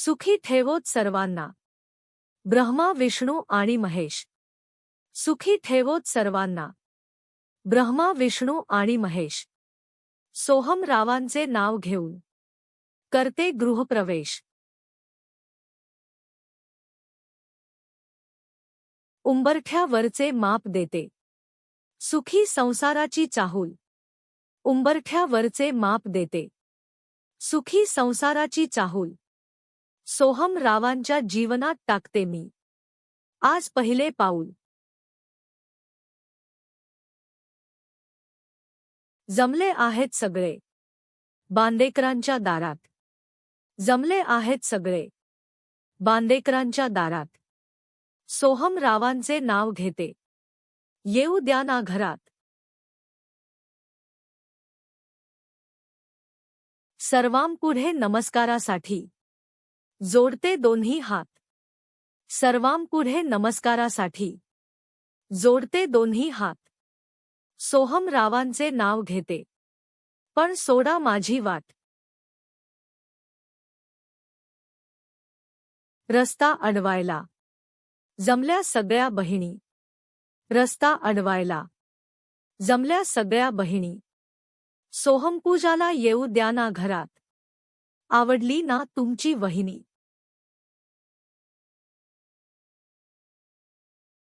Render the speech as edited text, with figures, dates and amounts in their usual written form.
सुखी ठेवोत सर्वांना. ब्रह्मा विष्णू आणि महेश. सुखी ठेवोत सर्वांना. ब्रह्मा विष्णू आणि महेश. सोहम रावांचे नाव घेऊन करते गृहप्रवेश. उंबरठ्यावरचे माप देते सुखी संसाराची चाहूल. उंबरठ्यावरचे माप देते सुखी संसाराची चाहूल. सोहम रावांच्या जीवनात टाकते मी आज पहिले पाऊल. जमले आहेत सगळे बांदेकरांच्या दारात. जमले आहेत सगळे बांदेकरांच्या दारात. सोहम रावांचे नाव घेते येऊ द्या ना घरात. सर्वांपुढे नमस्कारासाठी जोडते दोन्ही हात. सर्वांपुढे नमस्कारासाठी जोडते दोन्ही हात. सोहम रावांचे नाव घेते पण सोडा माझी वाट. रस्ता अडवायला जमल्या सगळ्या बहिणी. रस्ता अडवायला जमल्या सगळ्या बहिणी. सोहमपूजाला येऊ द्या ना घरात. आवडली ना तुमची वहिनी.